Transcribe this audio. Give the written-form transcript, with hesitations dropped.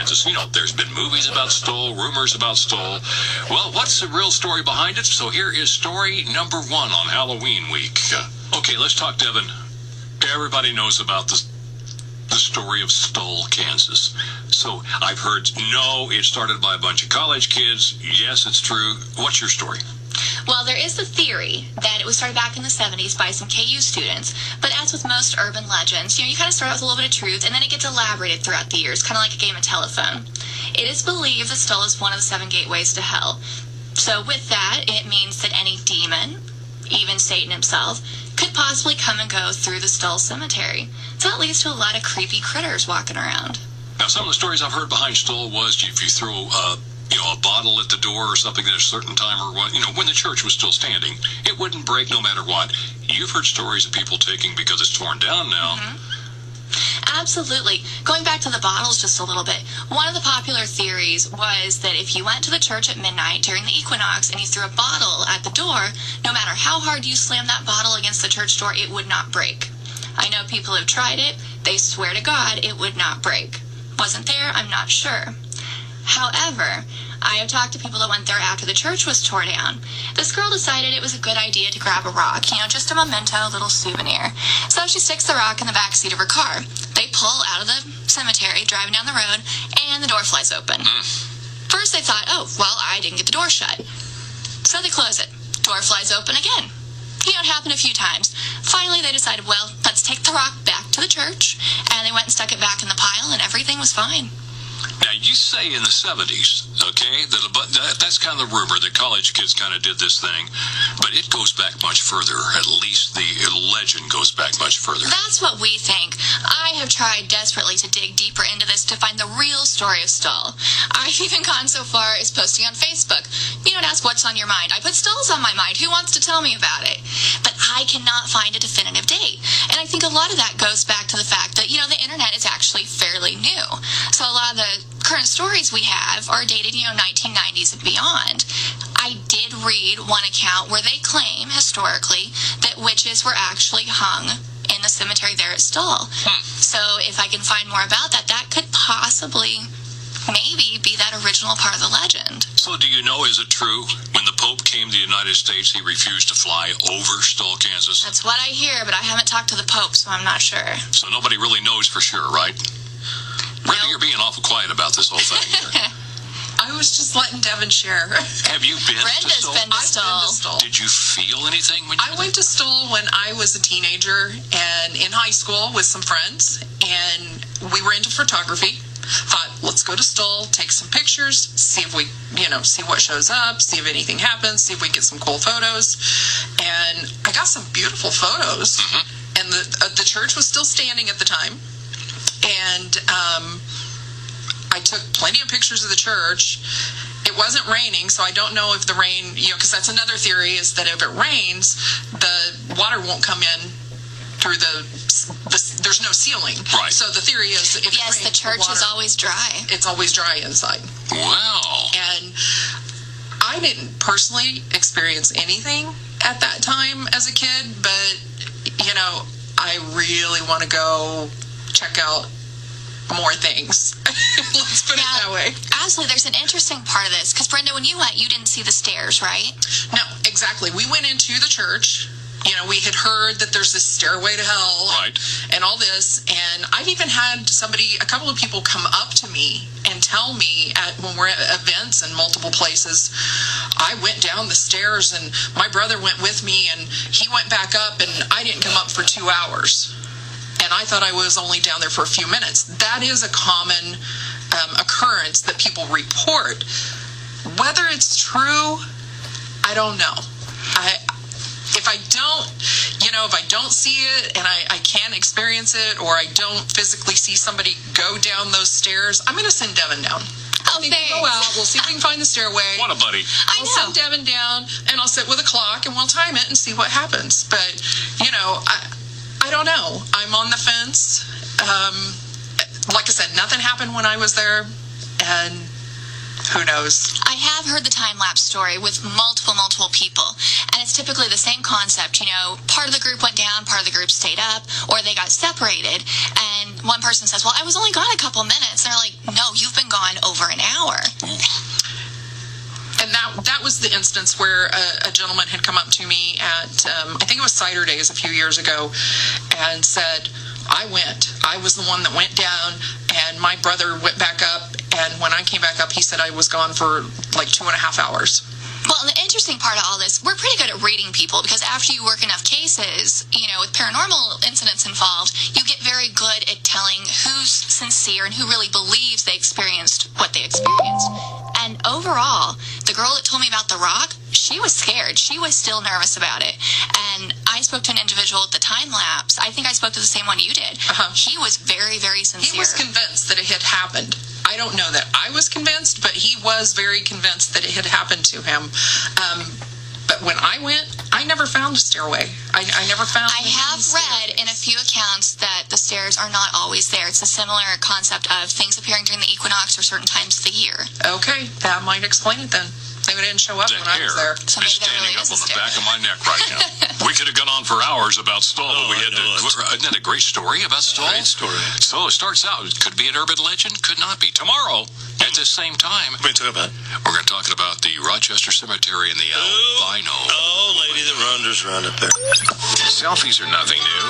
Kansas. There's been movies about Stoll, rumors about Stoll. Well, what's the real story behind it? So here is story number 1 on Halloween week. Okay, let's talk, Devan. Everybody knows about the story of Stoll, Kansas. So I've heard, no, it started by a bunch of college kids. Yes, it's true. What's your story? Well, there is the theory that it was started back in the 70s by some KU students, but as with most urban legends, you kind of start with a little bit of truth, and then it gets elaborated throughout the years, kind of like a game of telephone. It is believed that Stoll is one of the 7 gateways to hell. So with that, it means that any demon, even Satan himself, could possibly come and go through the Stoll cemetery. So that leads to a lot of creepy critters walking around. Now, some of the stories I've heard behind Stoll was if you throw a bottle at the door or something at a certain time, or when the church was still standing, it wouldn't break no matter what. You've heard stories of people taking because it's torn down now. Mm-hmm. Absolutely. Going back to the bottles just a little bit, one of the popular theories was that if you went to the church at midnight during the equinox and you threw a bottle at the door, no matter how hard you slammed that bottle against the church door, it would not break. I know people have tried it. They swear to God it would not break. Wasn't there? I'm not sure. However, I have talked to people that went there after the church was torn down. This girl decided it was a good idea to grab a rock, just a memento, a little souvenir. So she sticks the rock in the back seat of her car. They pull out of the cemetery, driving down the road, and the door flies open. First they thought, oh, well, I didn't get the door shut. So they close it. Door flies open again. It happened a few times. Finally, they decided, well, let's take the rock back to the church, and they went and stuck it back in the pile, and everything was fine. Now, you say in the 70s, okay, that's kind of the rumor that college kids kind of did this thing, but it goes back much further. At least the legend goes back much further. That's what we think. I have tried desperately to dig deeper into this to find the real story of Stoll. I've even gone so far as posting on Facebook. And ask what's on your mind. I put Stoll's on my mind. Who wants to tell me about it? But I cannot find a definitive date. And I think a lot of that goes back to the fact that, the internet is actually fairly new. So a lot of the current stories we have are dated, 1990s and beyond. I did read one account where they claim, historically, that witches were actually hung in the cemetery there at Stoll. So if I can find more about that, that could possibly, maybe, be that original part of the legend. So do you know, is it true, when the Pope came to the United States, he refused to fly over Stoll, Kansas? That's what I hear, but I haven't talked to the Pope, so I'm not sure. So nobody really knows for sure, right? Brenda, you're being awful quiet about this whole thing here. I was just letting Devan share. Have you been to Stoll? Been to Stoll. I've been to Stoll. Did you feel anything when you I went to Stoll when I was a teenager and in high school with some friends, and we were into photography. Thought, let's go to Stoll, take some pictures, see if we, see what shows up, see if anything happens, see if we get some cool photos. And I got some beautiful photos. And the church was still standing at the time. And I took plenty of pictures of the church. It wasn't raining, so I don't know if the rain, because that's another theory, is that if it rains, the water won't come in through there's no ceiling. Right. So the theory is if it rains, the church is always dry. It's always dry inside. Wow. And I didn't personally experience anything at that time as a kid, but, I really want to go check out more things. Let's put it that way. Absolutely. There's an interesting part of this, because Brenda, when you went, you didn't see the stairs, right? No, exactly. We went into the church. We had heard that there's this stairway to hell, right, and all this, and I've even had a couple of people come up to me and tell me when we're at events in multiple places, I went down the stairs and my brother went with me and he went back up and I didn't come up for 2 hours. And I thought I was only down there for a few minutes. That is a common occurrence that people report. Whether it's true, I don't know. If I don't see it and I can't experience it, or I don't physically see somebody go down those stairs, I'm going to send Devan down. Oh, thanks. Go out. We'll see if we can find the stairway. What a buddy. I'll send Devan down, and I'll sit with a clock, and we'll time it and see what happens. But, I don't know. I'm on the fence. Like I said, nothing happened when I was there, and Who knows? I have heard the time-lapse story with multiple people, and it's typically the same concept. Part of the group went down, part of the group stayed up, or they got separated, and one person says, well, I was only gone a couple minutes. And they're like, no, you've been gone over an hour. And that was the instance where a gentleman had come up to me at, I think it was Cider Days a few years ago, and said, I was the one that went down, and my brother went back up, and when I came back up, he said I was gone for like 2.5 hours. Well, and the interesting part of all this, we're pretty good at reading people, because after you work enough cases, with paranormal incidents involved, you get very good at telling who's sincere and who really believes they experienced what they experienced. And overall, the girl that told me about the rock, she was scared. She was still nervous about it. And I spoke to an individual at the time lapse. I think I spoke to the same one you did. He was very, very sincere. He was convinced that it had happened. I don't know that I was convinced, but he was very convinced that it had happened to him. But when I went, I never found a stairway. I never found. I have read in a few accounts that the stairs are not always there. It's a similar concept of things appearing during the equinox or certain times of the year. Okay, that might explain it then. They didn't show up when I was there. So is standing up on the back of my neck right now. We could have gone on for hours about Stoll, but we had to. Isn't that a great story about Stoll? Great story. So it starts out. It could be an urban legend, could not be. Tomorrow, at the same time, What are you talking about? we're going to talk about the Rochester Cemetery and the albino. Oh, lady that wanders around up there. Selfies are nothing new.